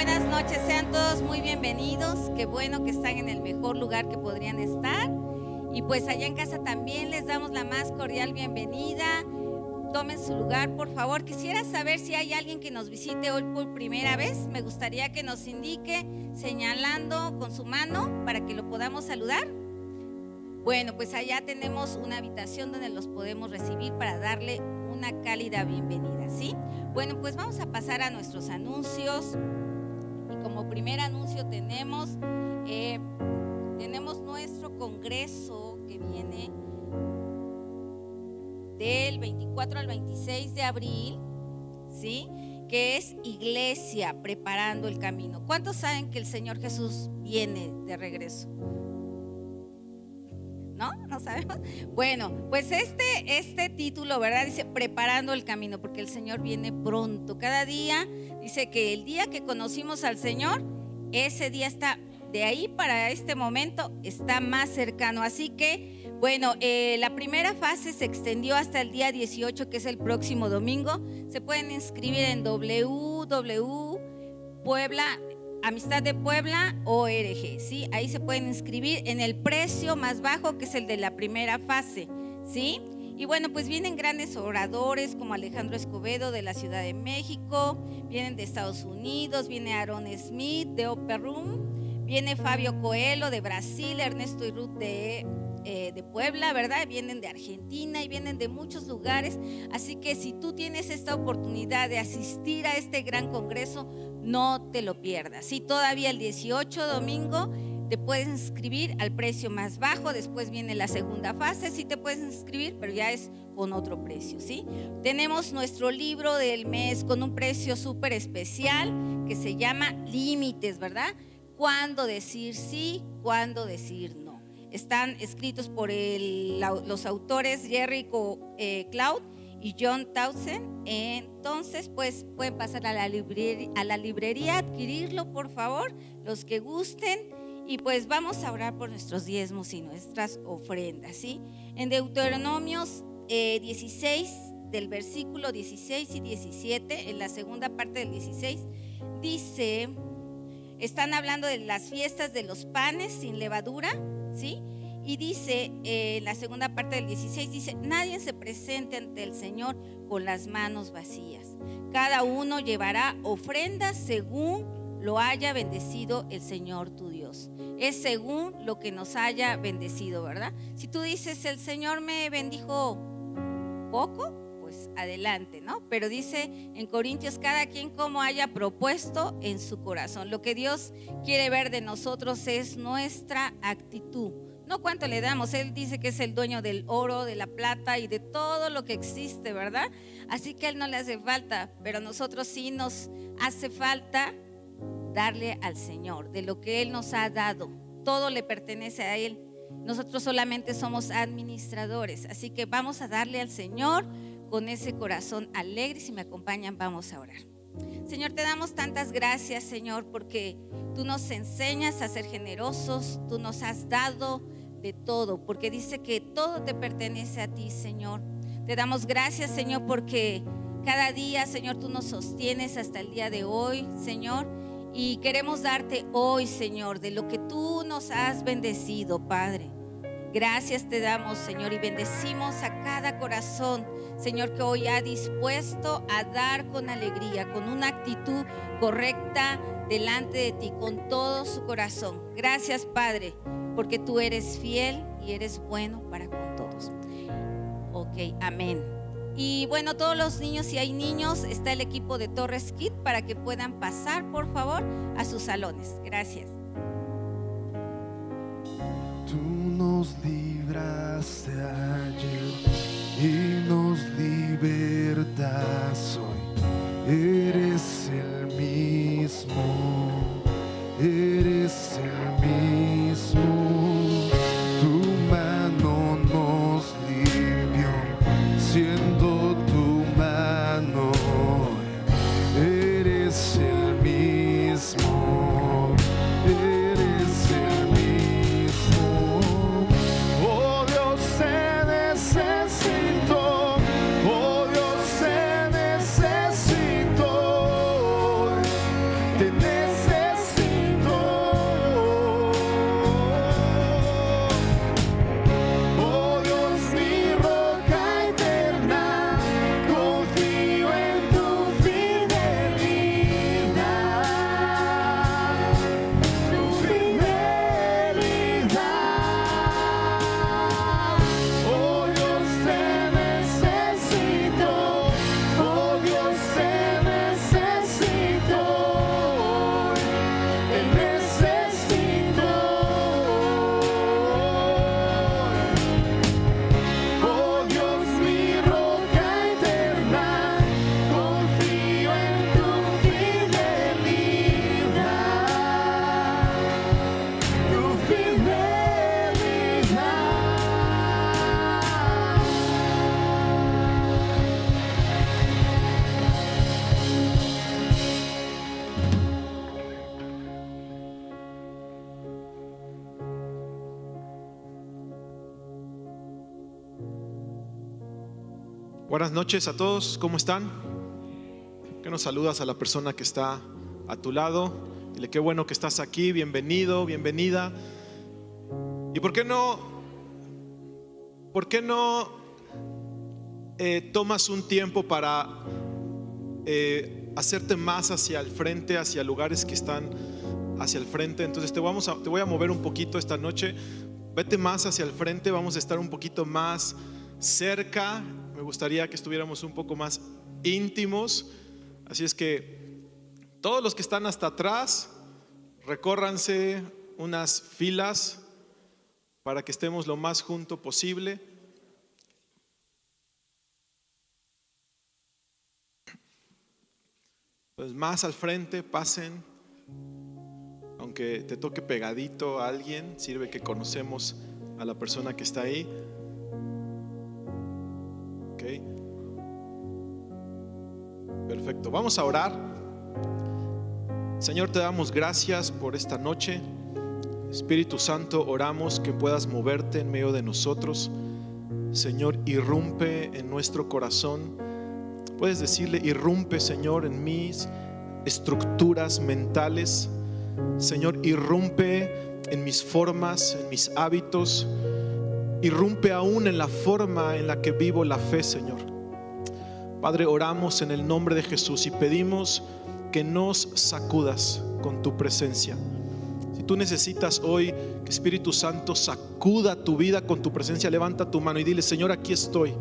buenas noches, sean todos muy bienvenidos. Qué bueno que están en el mejor lugar que podrían estar. Y pues allá en casa también les damos la más cordial bienvenida. Tomen su lugar, por favor. Quisiera saber si hay alguien que nos visite hoy por primera vez. Me gustaría que nos indique señalando con su mano para que lo podamos saludar. Bueno, pues allá tenemos una habitación donde los podemos recibir para darle una cálida bienvenida, ¿sí? Bueno, pues vamos a pasar a nuestros anuncios. Y como primer anuncio tenemos nuestro congreso que viene del 24 al 26 de abril, ¿sí? Que es Iglesia Preparando el Camino. ¿Cuántos saben que el Señor Jesús viene de regreso? ¿No? ¿No sabemos? Bueno, pues este título, ¿verdad? Dice Preparando el Camino, porque el Señor viene pronto. Cada día, dice que el día que conocimos al Señor, ese día está, de ahí para este momento, está más cercano. Así que, bueno, la primera fase se extendió hasta el día 18, que es el próximo domingo. Se pueden inscribir en www.amistaddepuebla.org, ¿sí? Ahí se pueden inscribir en el precio más bajo, que es el de la primera fase, ¿sí? Y bueno, pues vienen grandes oradores como Alejandro Escobedo de la Ciudad de México, vienen de Estados Unidos, viene Aaron Smith de Upper Room, viene Fabio Coelho de Brasil, Ernesto y Ruth de Puebla, ¿verdad? Vienen de Argentina y vienen de muchos lugares. Así que si tú tienes esta oportunidad de asistir a este gran congreso, no te lo pierdas. Sí, todavía el 18 domingo te puedes inscribir al precio más bajo. Después viene la segunda fase, sí te puedes inscribir, pero ya es con otro precio, ¿sí? Tenemos nuestro libro del mes con un precio súper especial que se llama Límites, ¿verdad? Cuándo decir sí, cuándo decir no. Están escritos por los autores Jerry Cloud y John Townsend. Entonces, pues pueden pasar a la librería, adquirirlo, por favor, los que gusten. Y pues vamos a orar por nuestros diezmos y nuestras ofrendas, ¿sí? En Deuteronomios 16, del versículo 16 y 17, en la segunda parte del 16, dice... Están hablando de las fiestas de los panes sin levadura, ¿sí? Y dice, la segunda parte del 16, dice, nadie se presente ante el Señor con las manos vacías. Cada uno llevará ofrendas según lo haya bendecido el Señor tu Dios. Es según lo que nos haya bendecido, ¿verdad? Si tú dices, el Señor me bendijo poco, pues adelante, ¿no? Pero dice en Corintios, cada quien como haya propuesto en su corazón. Lo que Dios quiere ver de nosotros es nuestra actitud, no cuánto le damos. Él dice que es el dueño del oro, de la plata y de todo lo que existe, ¿verdad? Así que a Él no le hace falta, pero nosotros sí nos hace falta darle al Señor de lo que Él nos ha dado. Todo le pertenece a Él. Nosotros solamente somos administradores, así que vamos a darle al Señor con ese corazón alegre. Si me acompañan, vamos a orar. Señor, te damos tantas gracias, Señor, porque tú nos enseñas a ser generosos, tú nos has dado de todo, porque dice que todo te pertenece a ti, Señor. Te damos gracias, Señor, porque cada día, Señor, tú nos sostienes hasta el día de hoy, Señor, y queremos darte hoy, Señor, de lo que tú nos has bendecido, Padre. Gracias te damos, Señor, y bendecimos a cada corazón, Señor, que hoy ha dispuesto a dar con alegría, con una actitud correcta delante de ti, con todo su corazón. Gracias, Padre, porque tú eres fiel y eres bueno para con todos. Ok, amén. Y bueno, todos los niños, si hay niños, está el equipo de Torres Kid para que puedan pasar, por favor, a sus salones. Gracias. Tú nos libraste ayer y nos libertas hoy. Eres el mismo, eres el mismo. Tu mano nos limpió, siendo tu mano hoy. Eres el mismo, eres el mismo. Oh Dios, te necesito, oh Dios, te necesito, te necesito. Buenas noches a todos, ¿cómo están? ¿Qué nos saludas a la persona que está a tu lado? Dile, qué bueno que estás aquí, bienvenido, bienvenida. ¿Y por qué no tomas un tiempo para hacerte más hacia el frente, hacia lugares que están hacia el frente? Entonces te voy a mover un poquito esta noche. Vete más hacia el frente, vamos a estar un poquito más cerca. Me gustaría que estuviéramos un poco más íntimos. Así es que todos los que están hasta atrás, recórranse unas filas para que estemos lo más junto posible. Pues más al frente, pasen. Aunque te toque pegadito a alguien, sirve que conocemos a la persona que está ahí. Ok. Perfecto, vamos a orar. Señor, te damos gracias por esta noche. Espíritu Santo, oramos que puedas moverte en medio de nosotros. Señor, irrumpe en nuestro corazón. Puedes decirle, irrumpe, Señor, en mis estructuras mentales. Señor, irrumpe en mis formas, en mis hábitos. Irrumpe aún en la forma en la que vivo la fe, Señor. Padre, oramos en el nombre de Jesús y pedimos que nos sacudas con tu presencia. Si tú necesitas hoy que Espíritu Santo sacuda tu vida con tu presencia, levanta tu mano y dile, Señor, aquí estoy,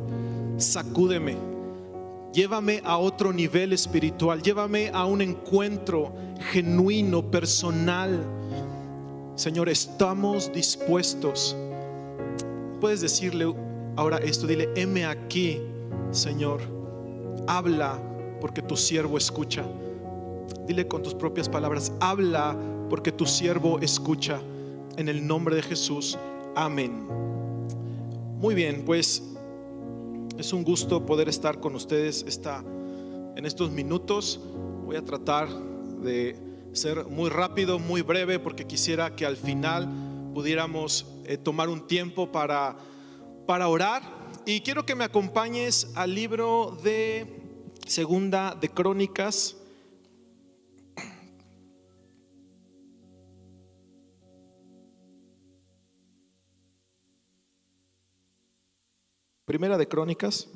sacúdeme, llévame a otro nivel espiritual, llévame a un encuentro genuino, personal. Señor, estamos dispuestos. Puedes decirle ahora esto, dile, heme aquí, Señor, habla porque tu siervo escucha. Dile con tus propias palabras, habla porque tu siervo escucha. En el nombre de Jesús, amén. Muy bien, pues es un gusto poder estar con ustedes en estos minutos. Voy a tratar de ser muy rápido, muy breve, porque quisiera que al final pudiéramos tomar un tiempo para orar. Y quiero que me acompañes al libro de Segunda de Crónicas. Primera de Crónicas,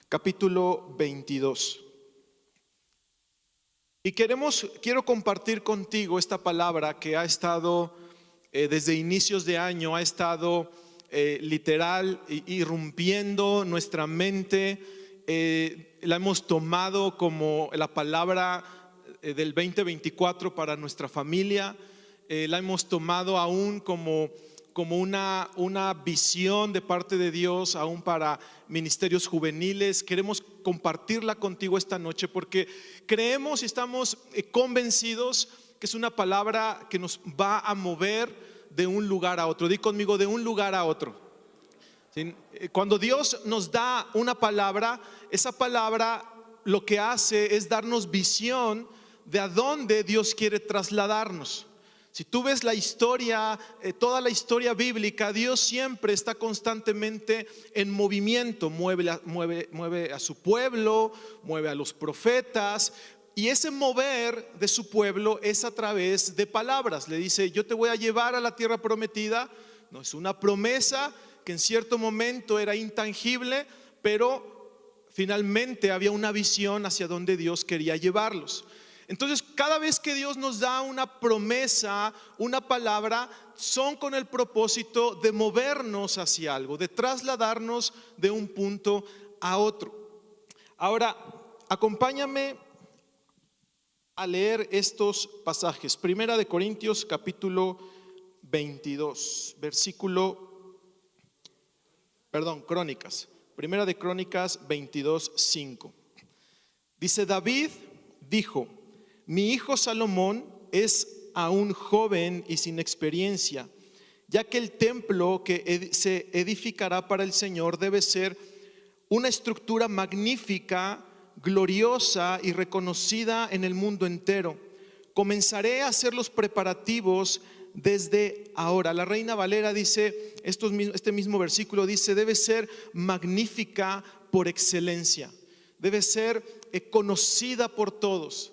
capítulo 22. Y quiero compartir contigo esta palabra que ha estado desde inicios de año, ha estado literal irrumpiendo nuestra mente. La hemos tomado como la palabra del 2024 para nuestra familia. La hemos tomado aún como una visión de parte de Dios aún para ministerios juveniles. Queremos compartirla contigo esta noche porque creemos y estamos convencidos que es una palabra que nos va a mover de un lugar a otro. Di conmigo, de un lugar a otro. ¿Sí? Cuando Dios nos da una palabra, esa palabra lo que hace es darnos visión de a dónde Dios quiere trasladarnos. Si tú ves la historia, toda la historia bíblica, Dios siempre está constantemente en movimiento. Mueve a su pueblo, mueve a los profetas. Y ese mover de su pueblo es a través de palabras. Le dice, yo te voy a llevar a la tierra prometida. No es una promesa que en cierto momento era intangible, pero finalmente había una visión hacia donde Dios quería llevarlos. Entonces, cada vez que Dios nos da una promesa, una palabra, son con el propósito de movernos hacia algo, de trasladarnos de un punto a otro. Ahora, acompáñame a leer estos pasajes. Primera de Corintios, capítulo 22, Crónicas. Primera de Crónicas 22:5. Dice, David dijo, mi hijo Salomón es aún joven y sin experiencia, ya que el templo que se edificará para el Señor debe ser una estructura magnífica, gloriosa y reconocida en el mundo entero. comenzaré a hacer los preparativos desde ahora. La Reina Valera dice, este mismo versículo dice, debe ser magnífica por excelencia, debe ser conocida por todos.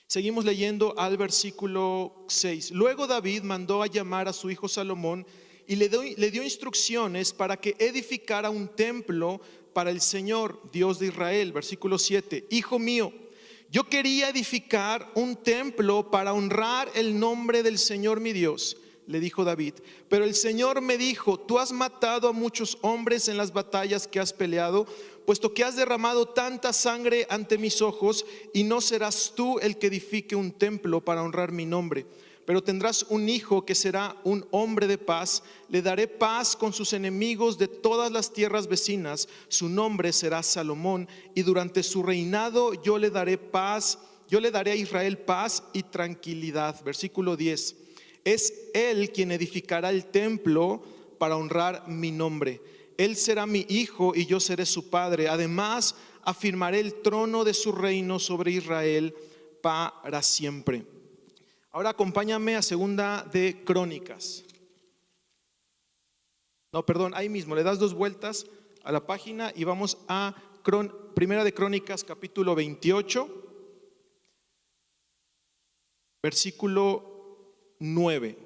Seguimos leyendo al versículo 6. Luego David mandó a llamar a su hijo Salomón y le dio instrucciones para que edificara un templo para el Señor, Dios de Israel. Versículo 7. Hijo mío, yo quería edificar un templo para honrar el nombre del Señor mi Dios, le dijo David. Pero el Señor me dijo, tú has matado a muchos hombres en las batallas que has peleado, puesto que has derramado tanta sangre ante mis ojos, y no serás tú el que edifique un templo para honrar mi nombre. Pero tendrás un hijo que será un hombre de paz. Le daré paz con sus enemigos de todas las tierras vecinas. Su nombre será Salomón, y durante su reinado yo le daré paz. Yo le daré a Israel paz y tranquilidad. Versículo 10. Es él quien edificará el templo para honrar mi nombre. Él será mi hijo y yo seré su padre. Además, afirmaré el trono de su reino sobre Israel para siempre. Ahora acompáñame a Segunda de Crónicas. No, perdón, ahí mismo, le das 2 vueltas a la página y vamos a Primera de Crónicas, capítulo 28, versículo 9.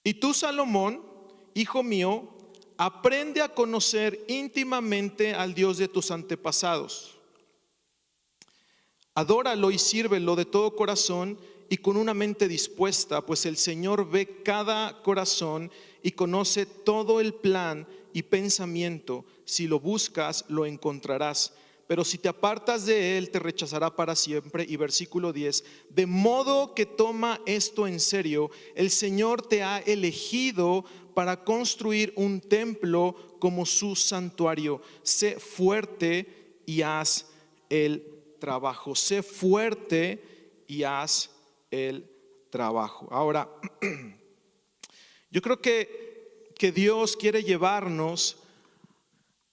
Y tú, Salomón, hijo mío, aprende a conocer íntimamente al Dios de tus antepasados. Adóralo y sírvelo de todo corazón y con una mente dispuesta, pues el Señor ve cada corazón y conoce todo el plan y pensamiento. Si lo buscas, lo encontrarás. Pero si te apartas de él, te rechazará para siempre. Y versículo 10, de modo que toma esto en serio, el Señor te ha elegido para construir un templo como su santuario. Sé fuerte y haz el trabajo. Sé fuerte y haz el trabajo. Ahora, yo creo que Dios quiere llevarnos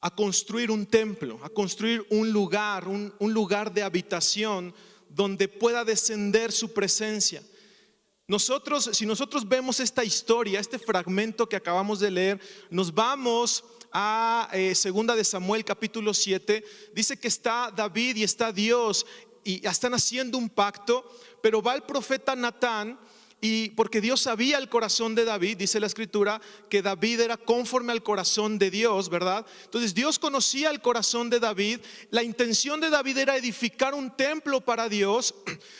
a construir un templo, a construir un lugar de habitación donde pueda descender su presencia. Si nosotros vemos esta historia, este fragmento que acabamos de leer, nos vamos a Segunda de Samuel capítulo 7. Dice que está David y está Dios y están haciendo un pacto, pero va el profeta Natán, y porque Dios sabía el corazón de David, dice la escritura que David era conforme al corazón de Dios, ¿verdad? Entonces Dios conocía el corazón de David. La intención de David era edificar un templo para Dios,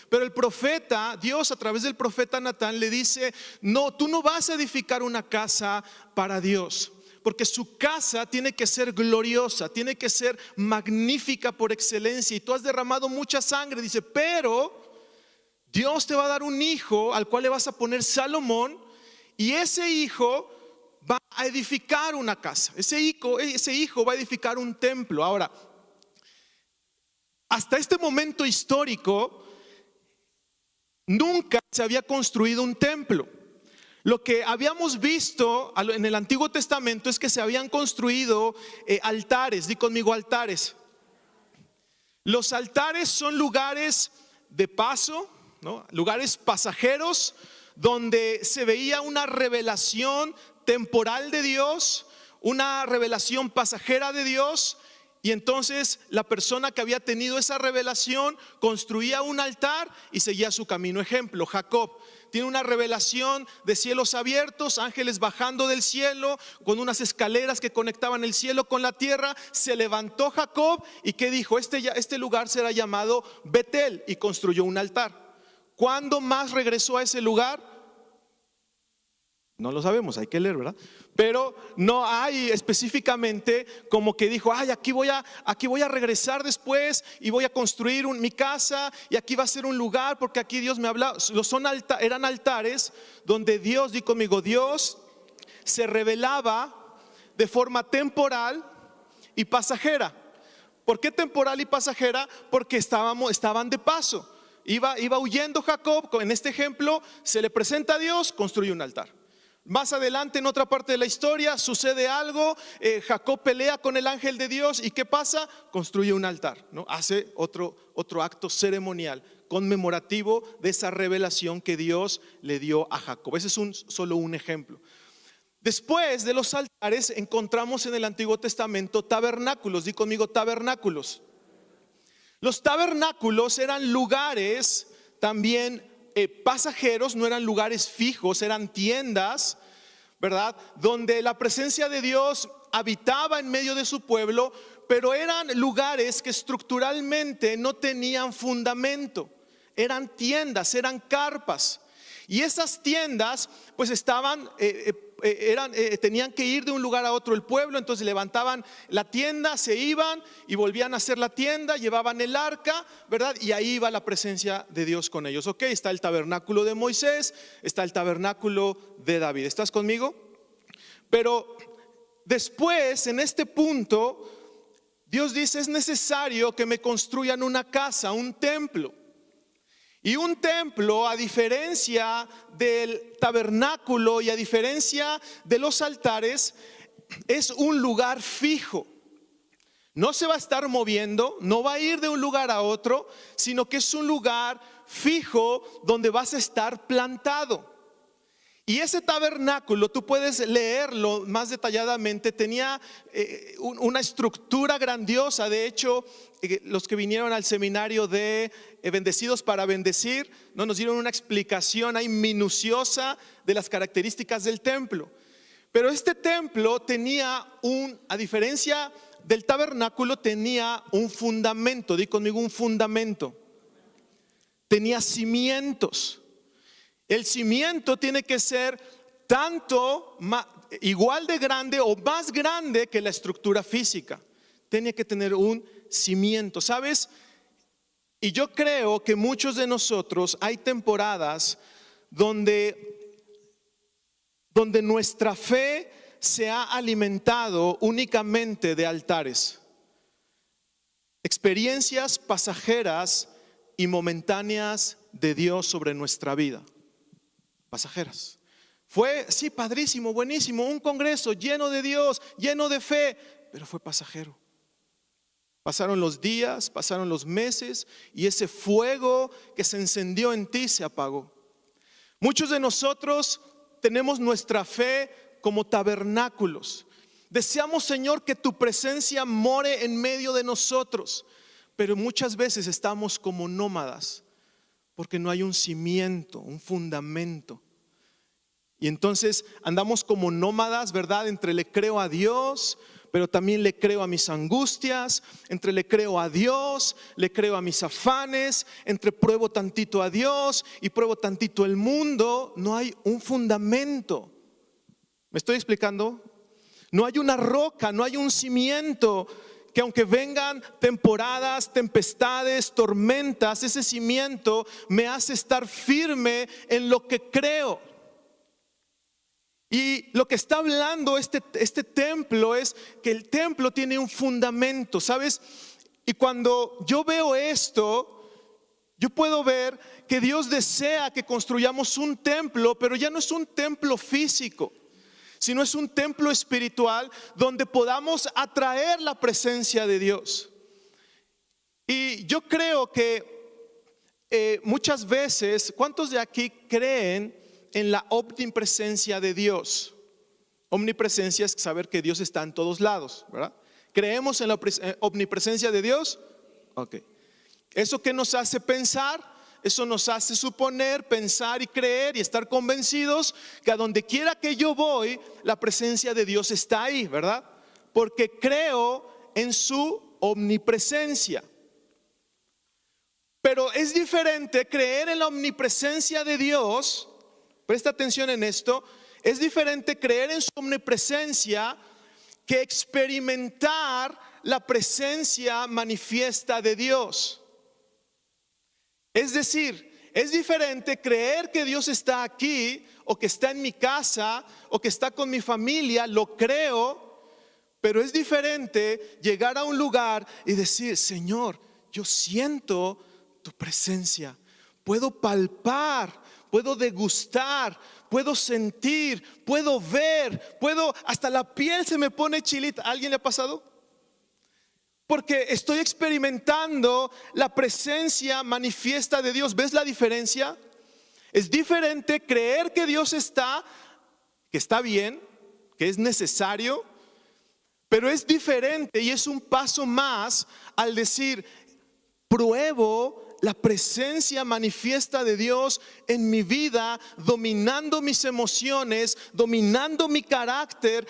pero el profeta, Dios a través del profeta Natán le dice, no, tú no vas a edificar una casa para Dios, porque su casa tiene que ser gloriosa, tiene que ser magnífica por excelencia, y tú has derramado mucha sangre. Dice, pero Dios te va a dar un hijo al cual le vas a poner Salomón, y ese hijo va a edificar una casa. Ese hijo va a edificar un templo. Ahora, hasta este momento histórico nunca se había construido un templo. Lo que habíamos visto en el Antiguo Testamento es que se habían construido altares. Di conmigo, altares. Los altares son lugares de paso, ¿no? Lugares pasajeros donde se veía una revelación temporal de Dios, una revelación pasajera de Dios, y entonces la persona que había tenido esa revelación construía un altar y seguía su camino. Ejemplo, Jacob tiene una revelación de cielos abiertos, ángeles bajando del cielo con unas escaleras que conectaban el cielo con la tierra. Se levantó Jacob y ¿qué dijo? Este lugar será llamado Betel, y construyó un altar. ¿Cuándo más regresó a ese lugar? No lo sabemos, hay que leer, ¿verdad? Pero no hay específicamente como que dijo, ay, aquí voy a regresar después y voy a construir mi casa, y aquí va a ser un lugar porque aquí Dios me habla. Eran altares donde Dios, di conmigo, Dios se revelaba de forma temporal y pasajera. ¿Por qué temporal y pasajera? Porque estaban de paso. Iba huyendo Jacob, en este ejemplo, se le presenta a Dios, construye un altar. Más adelante, en otra parte de la historia, sucede algo, Jacob pelea con el ángel de Dios, y ¿qué pasa? Construye un altar, ¿no? Hace otro acto ceremonial, conmemorativo de esa revelación que Dios le dio a Jacob. Ese es solo un ejemplo. Después de los altares encontramos en el Antiguo Testamento tabernáculos. Di conmigo, tabernáculos. Los tabernáculos eran lugares también pasajeros, no eran lugares fijos, eran tiendas, ¿verdad? Donde la presencia de Dios habitaba en medio de su pueblo, pero eran lugares que estructuralmente no tenían fundamento. Eran tiendas, eran carpas. Y esas tiendas pues estaban, tenían que ir de un lugar a otro el pueblo. Entonces levantaban la tienda, se iban y volvían a hacer la tienda, llevaban el arca, ¿verdad? Y ahí iba la presencia de Dios con ellos. Ok, está el tabernáculo de Moisés, está el tabernáculo de David. ¿Estás conmigo? Pero después, en este punto, Dios dice: es necesario que me construyan una casa, un templo. Y un templo, a diferencia del tabernáculo y a diferencia de los altares, es un lugar fijo. No se va a estar moviendo, no va a ir de un lugar a otro, sino que es un lugar fijo donde vas a estar plantado. Y ese tabernáculo, tú puedes leerlo más detalladamente, tenía una estructura grandiosa. De hecho, los que vinieron al seminario de Bendecidos para Bendecir, no nos dieron una explicación ahí minuciosa de las características del templo. Pero este templo tenía a diferencia del tabernáculo, tenía un fundamento. Di conmigo, un fundamento. Tenía cimientos. El cimiento tiene que ser igual de grande o más grande que la estructura física. Tiene que tener un cimiento, ¿sabes? Y yo creo que muchos de nosotros hay temporadas donde nuestra fe se ha alimentado únicamente de altares, experiencias pasajeras y momentáneas de Dios sobre nuestra vida. Pasajeras. Fue, sí, padrísimo, buenísimo, un congreso lleno de Dios, lleno de fe, pero fue pasajero. Pasaron los días, pasaron los meses y ese fuego que se encendió en ti se apagó. Muchos de nosotros tenemos nuestra fe como tabernáculos. Deseamos, Señor, que tu presencia more en medio de nosotros, pero muchas veces estamos como nómadas porque no hay un cimiento, un fundamento. Y entonces andamos como nómadas, ¿verdad? Entre le creo a Dios, pero también le creo a mis angustias, entre le creo a Dios, le creo a mis afanes, entre pruebo tantito a Dios y pruebo tantito el mundo. No hay un fundamento. ¿Me estoy explicando? No hay una roca, no hay un cimiento que aunque vengan temporadas, tempestades, tormentas, ese cimiento me hace estar firme en lo que creo. Y lo que está hablando este templo es que el templo tiene un fundamento, ¿sabes? Y cuando yo veo esto, yo puedo ver que Dios desea que construyamos un templo, pero ya no es un templo físico, sino es un templo espiritual donde podamos atraer la presencia de Dios. Y yo creo que muchas veces, ¿cuántos de aquí creen en la omnipresencia de Dios? Omnipresencia es saber que Dios está en todos lados, ¿verdad? ¿Creemos en la omnipresencia de Dios? Ok. ¿Eso qué nos hace pensar? Eso nos hace suponer, pensar y creer y estar convencidos que a donde quiera que yo voy, la presencia de Dios está ahí, ¿verdad? Porque creo en su omnipresencia. Pero es diferente creer en la omnipresencia de Dios. Presta atención en esto. Es diferente creer en su omnipresencia que experimentar la presencia manifiesta de Dios. Es decir, es diferente creer que Dios está aquí o que está en mi casa o que está con mi familia, lo creo, pero es diferente llegar a un lugar y decir: Señor, yo siento tu presencia, puedo palpar, puedo degustar, puedo sentir, puedo ver, hasta la piel se me pone chilita. ¿A alguien le ha pasado? porque estoy experimentando la presencia manifiesta de Dios. ¿Ves la diferencia? Es diferente creer que Dios está, que está bien, que es necesario, pero es diferente y es un paso más al decir, pruebo la presencia manifiesta de Dios en mi vida, dominando mis emociones, dominando mi carácter,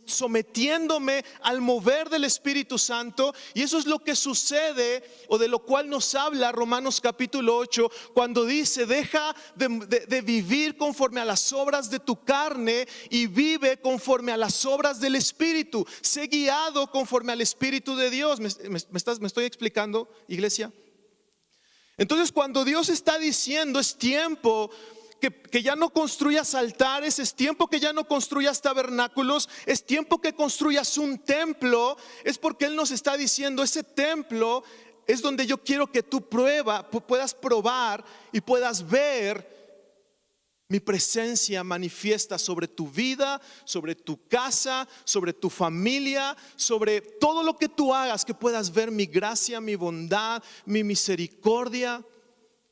sometiéndome al mover del Espíritu Santo. Y eso es lo que sucede, o de lo cual nos habla Romanos capítulo 8, cuando dice, deja de vivir conforme a las obras de tu carne y vive conforme a las obras del Espíritu. Sé guiado conforme al Espíritu de Dios. ¿Me estoy explicando, iglesia? Entonces, cuando Dios está diciendo, es tiempo que ya no construyas altares, es tiempo que ya no construyas tabernáculos, es tiempo que construyas un templo, es porque Él nos está diciendo, ese templo es donde yo quiero que tú puedas probar y puedas ver mi presencia manifiesta sobre tu vida, sobre tu casa, sobre tu familia, sobre todo lo que tú hagas, que puedas ver mi gracia, mi bondad, mi misericordia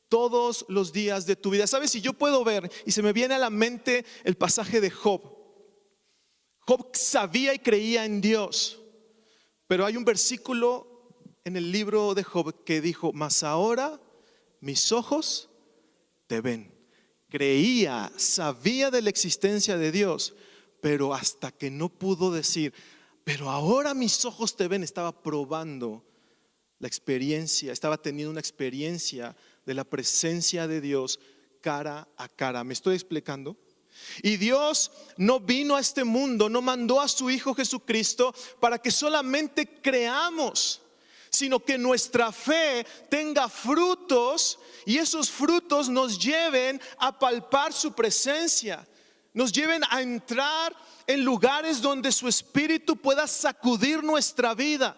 todos los días de tu vida. ¿Sabes? Si yo puedo ver, y se me viene a la mente el pasaje de Job. Job sabía y creía en Dios, pero hay un versículo en el libro de Job que dijo, mas ahora mis ojos te ven. Creía, sabía de la existencia de Dios, pero hasta que no pudo decir, pero ahora mis ojos te ven, estaba probando la experiencia, estaba teniendo una experiencia de la presencia de Dios cara a cara. ¿Me estoy explicando? Y Dios no vino a este mundo, no mandó a su Hijo Jesucristo para que solamente creamos, sino que nuestra fe tenga frutos y esos frutos nos lleven a palpar su presencia, nos lleven a entrar en lugares donde su Espíritu pueda sacudir nuestra vida.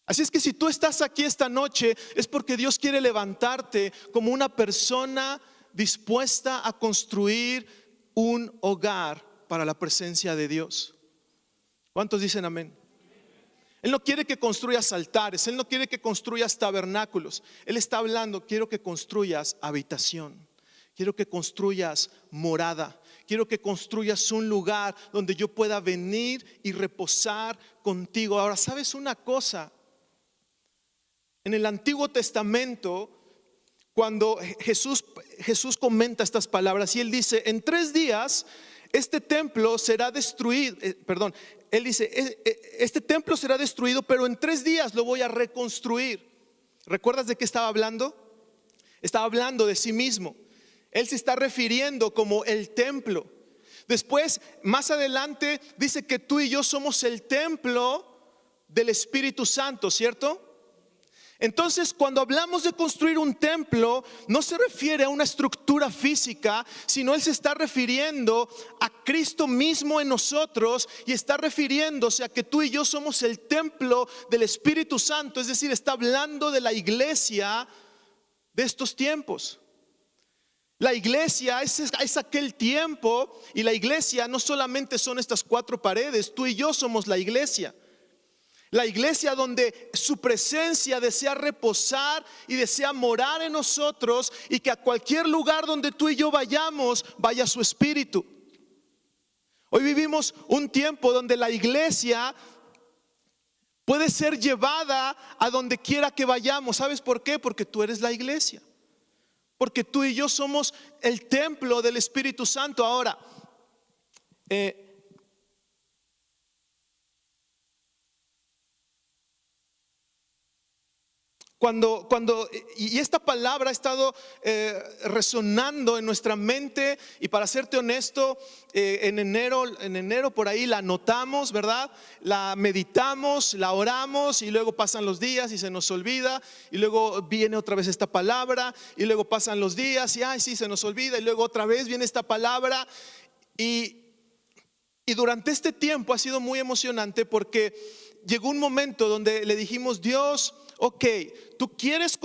Así es que si tú estás aquí esta noche es porque Dios quiere levantarte como una persona dispuesta a construir un hogar para la presencia de Dios. ¿Cuántos dicen amén? Él no quiere que construyas altares, Él no quiere que construyas tabernáculos. Él está hablando, quiero que construyas habitación, quiero que construyas morada, quiero que construyas un lugar donde yo pueda venir y reposar contigo. Ahora, ¿sabes una cosa? En el Antiguo Testamento, cuando Jesús comenta estas palabras y Él dice, en 3 días este templo será destruido, Él dice, este templo será destruido, pero en 3 días lo voy a reconstruir. ¿Recuerdas de qué estaba hablando? Estaba hablando de sí mismo. Él se está refiriendo como el templo. Después, más adelante, dice que tú y yo somos el templo del Espíritu Santo, ¿cierto? Entonces, cuando hablamos de construir un templo, no se refiere a una estructura física, sino Él se está refiriendo a Cristo mismo en nosotros y está refiriéndose a que tú y yo somos el templo del Espíritu Santo. Es decir, está hablando de la iglesia de estos tiempos. La iglesia es aquel tiempo, y la iglesia no solamente son estas 4 paredes, tú y yo somos la iglesia. La iglesia donde su presencia desea reposar y desea morar en nosotros, y que a cualquier lugar donde tú y yo vayamos, vaya su Espíritu. Hoy vivimos un tiempo donde la iglesia puede ser llevada a donde quiera que vayamos. ¿Sabes por qué? Porque tú eres la iglesia. Porque tú y yo somos el templo del Espíritu Santo. Ahora, y esta palabra ha estado resonando en nuestra mente, y para serte honesto, en enero por ahí la anotamos, ¿verdad? La meditamos, la oramos, y luego pasan los días y se nos olvida, y luego viene otra vez esta palabra, y luego pasan los días y sí, se nos olvida, y luego otra vez viene esta palabra, y durante este tiempo ha sido muy emocionante, porque llegó un momento donde le dijimos, Dios, ok, ¿tú quieres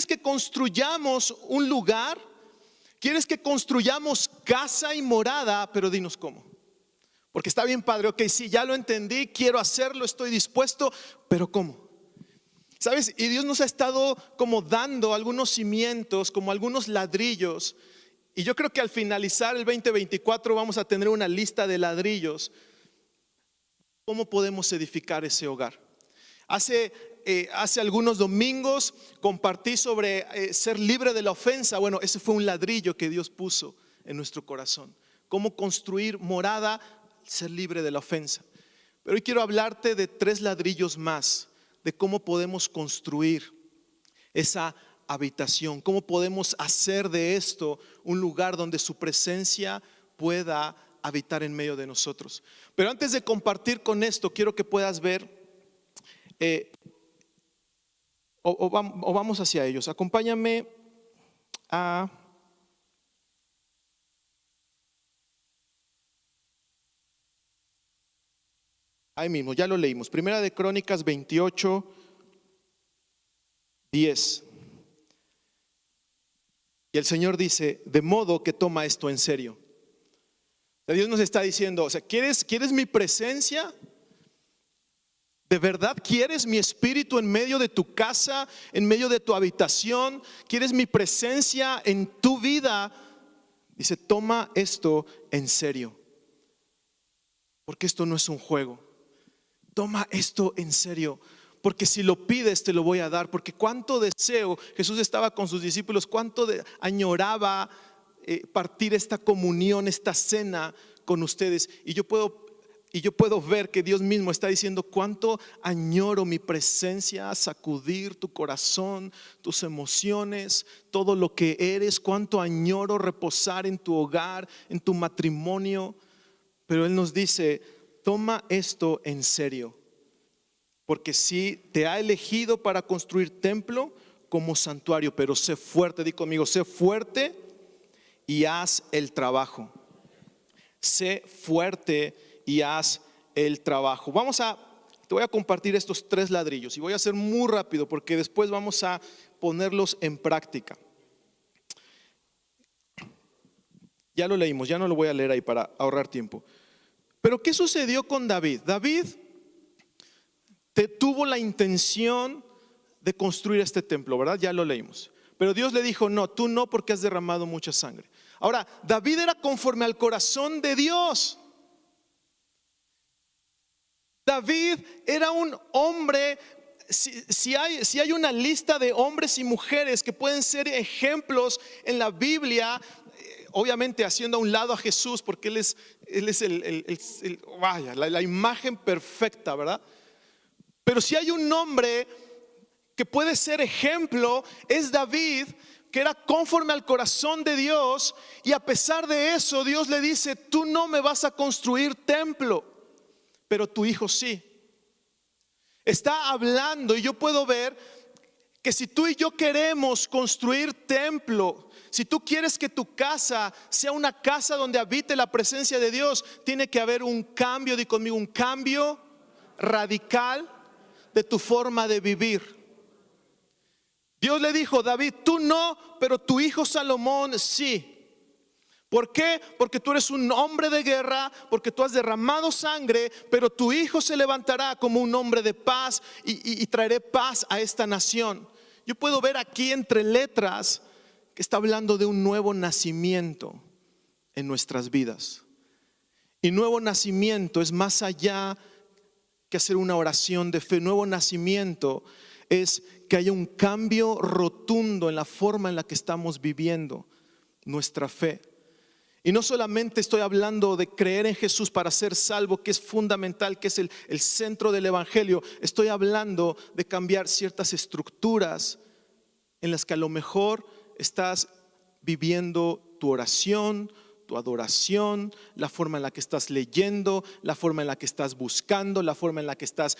que construyamos un lugar? ¿Quieres que construyamos casa y morada? Pero dinos cómo. Porque está bien padre, ok, sí, ya lo entendí, quiero hacerlo, estoy dispuesto, pero ¿cómo? ¿Sabes? Y Dios nos ha estado como dando algunos cimientos, como algunos ladrillos. Y yo creo que al finalizar el 2024 vamos a tener una lista de ladrillos. ¿Cómo podemos edificar ese hogar? Hace algunos domingos compartí sobre ser libre de la ofensa. Bueno, ese fue un ladrillo que Dios puso en nuestro corazón. Cómo construir morada, ser libre de la ofensa. Pero hoy quiero hablarte de 3 ladrillos más, de cómo podemos construir esa habitación, cómo podemos hacer de esto un lugar donde su presencia pueda habitar en medio de nosotros. Pero antes de compartir con esto, quiero que puedas ver, vamos hacia ellos. Acompáñame a... Ahí mismo, ya lo leímos. Primera de Crónicas 28, 10. Y el Señor dice, de modo que toma esto en serio. O sea, Dios nos está diciendo, o sea, ¿quieres mi presencia? ¿De verdad quieres mi espíritu en medio de tu casa, en medio de tu habitación? ¿Quieres mi presencia en tu vida? Dice, toma esto en serio. Porque esto no es un juego. Toma esto en serio, porque si lo pides te lo voy a dar. Porque cuánto deseo, Jesús estaba con sus discípulos, cuánto añoraba partir esta comunión, esta cena con ustedes. Y yo puedo ver que Dios mismo está diciendo, cuánto añoro mi presencia, sacudir tu corazón, tus emociones, todo lo que eres, cuánto añoro reposar en tu hogar, en tu matrimonio. Pero Él nos dice, toma esto en serio, porque sí te ha elegido para construir templo como santuario, pero sé fuerte, di conmigo, sé fuerte y haz el trabajo. Sé fuerte y haz el trabajo. Te voy a compartir estos 3 ladrillos y voy a hacer muy rápido porque después vamos a ponerlos en práctica. Ya lo leímos, ya no lo voy a leer ahí para ahorrar tiempo. Pero ¿qué sucedió con David? David tuvo la intención de construir este templo, ¿verdad? Ya lo leímos. Pero Dios le dijo, no, tú no, porque has derramado mucha sangre. Ahora, David era conforme al corazón de Dios. David era un hombre. Si hay una lista de hombres y mujeres que pueden ser ejemplos en la Biblia, obviamente haciendo a un lado a Jesús, porque Él es la imagen perfecta, ¿verdad? Pero si hay un hombre que puede ser ejemplo, es David, que era conforme al corazón de Dios. Y a pesar de eso, Dios le dice, tú no me vas a construir templo, pero tu hijo sí. Está hablando, y yo puedo ver que si tú y yo queremos construir templo, si tú quieres que tu casa sea una casa donde habite la presencia de Dios, tiene que haber un cambio, di conmigo, un cambio radical de tu forma de vivir. Dios le dijo, David, tú no, pero tu hijo Salomón sí. ¿Por qué? Porque tú eres un hombre de guerra, porque tú has derramado sangre, pero tu hijo se levantará como un hombre de paz y traeré paz a esta nación. Yo puedo ver aquí entre letras que está hablando de un nuevo nacimiento en nuestras vidas. Y nuevo nacimiento es más allá que hacer una oración de fe. Nuevo nacimiento es que haya un cambio rotundo en la forma en la que estamos viviendo nuestra fe. Y no solamente estoy hablando de creer en Jesús para ser salvo, que es fundamental, que es el centro del evangelio. Estoy hablando de cambiar ciertas estructuras en las que a lo mejor estás viviendo tu oración, tu adoración, la forma en la que estás leyendo, la forma en la que estás buscando, la forma en la que estás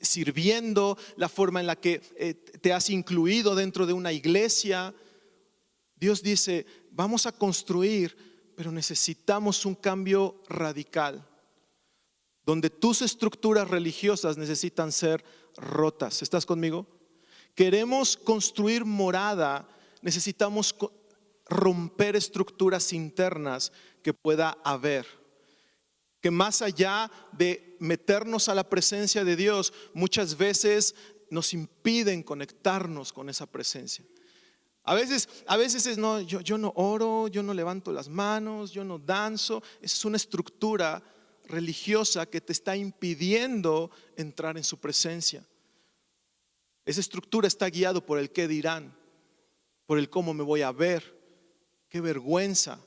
sirviendo, la forma en la que te has incluido dentro de una iglesia. Dios dice, vamos a construir, pero necesitamos un cambio radical, donde tus estructuras religiosas necesitan ser rotas. ¿Estás conmigo? Queremos construir morada, necesitamos romper estructuras internas que pueda haber. que más allá de meternos a la presencia de Dios, muchas veces nos impiden conectarnos con esa presencia. A veces es no, yo no oro, yo no levanto las manos, yo no danzo. Esa es una estructura religiosa que te está impidiendo entrar en su presencia. Esa estructura está guiado por el qué dirán, por el cómo me voy a ver, qué vergüenza.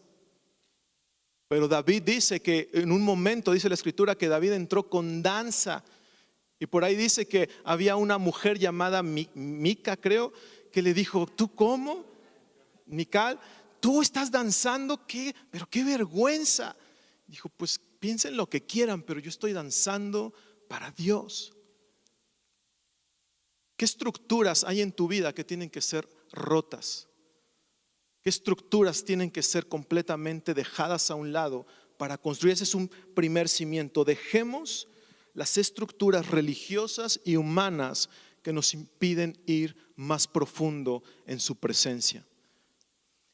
Pero David dice que en un momento, dice la escritura, que David entró con danza. Y por ahí dice que había una mujer llamada Mica, creo, que le dijo, ¿tú cómo? Mical, ¿tú estás danzando? ¿Qué? Pero qué vergüenza. Dijo, pues piensen lo que quieran, pero yo estoy danzando para Dios. ¿Qué estructuras hay en tu vida que tienen que ser rotas? ¿Qué estructuras tienen que ser completamente dejadas a un lado para construir? Ese es un primer cimiento. Dejemos las estructuras religiosas y humanas que nos impiden ir más profundo en su presencia.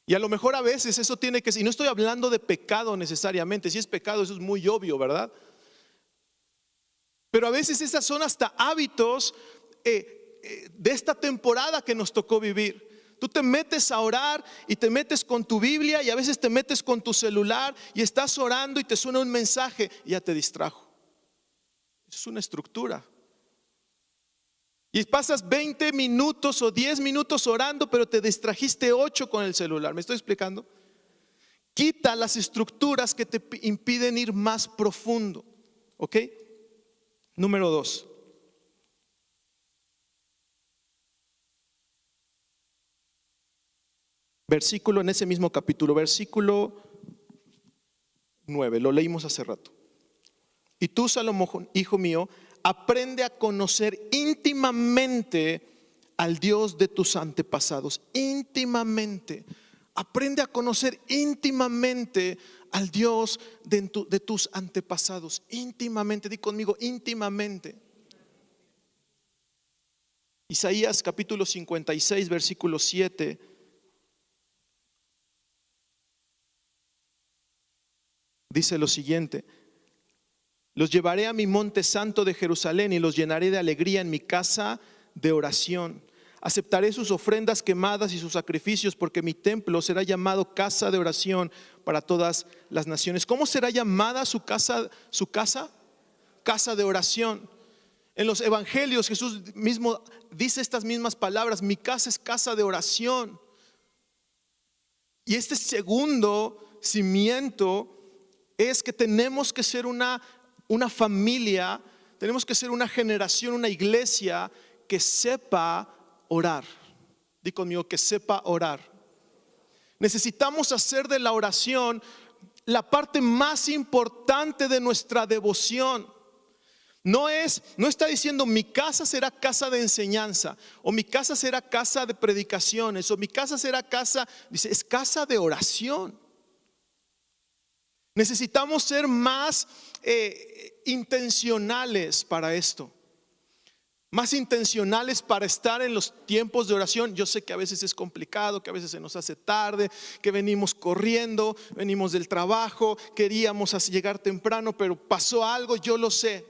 Y a lo mejor a veces eso tiene que ser, y no estoy hablando de pecado necesariamente, si es pecado eso es muy obvio, ¿verdad? Pero a veces esas son hasta hábitos de esta temporada que nos tocó vivir. Tú te metes a orar y te metes con tu Biblia y a veces te metes con tu celular y estás orando y te suena un mensaje y ya te distrajo. Es una estructura. Y pasas 20 minutos o 10 minutos orando, pero te distrajiste 8 con el celular. ¿Me estoy explicando? Quita las estructuras que te impiden ir más profundo. ¿Ok? Número 2. Versículo en ese mismo capítulo, versículo 9, lo leímos hace rato. Y tú, Salomón, hijo mío, aprende a conocer íntimamente al Dios de tus antepasados. Íntimamente. Aprende a conocer íntimamente al Dios de tus antepasados. Íntimamente, di conmigo, íntimamente. Isaías capítulo 56, versículo 7. Dice lo siguiente: los llevaré a mi monte santo de Jerusalén y los llenaré de alegría en mi casa de oración. Aceptaré sus ofrendas quemadas y sus sacrificios, porque mi templo será llamado casa de oración para todas las naciones. ¿Cómo será llamada su casa? ¿Su casa? Casa de oración. En los evangelios Jesús mismo dice estas mismas palabras: mi casa es casa de oración. Y este segundo cimiento es que tenemos que ser una familia, tenemos que ser una generación, una iglesia que sepa orar. Di conmigo, que sepa orar. Necesitamos hacer de la oración la parte más importante de nuestra devoción. No está diciendo mi casa será casa de enseñanza, o mi casa será casa de predicaciones, o mi casa será casa, dice, es casa de oración. Necesitamos ser más intencionales para esto. Más intencionales para estar en los tiempos de oración. Yo sé que a veces es complicado, que a veces se nos hace tarde, que venimos corriendo, venimos del trabajo, queríamos llegar temprano, pero pasó algo, yo lo sé.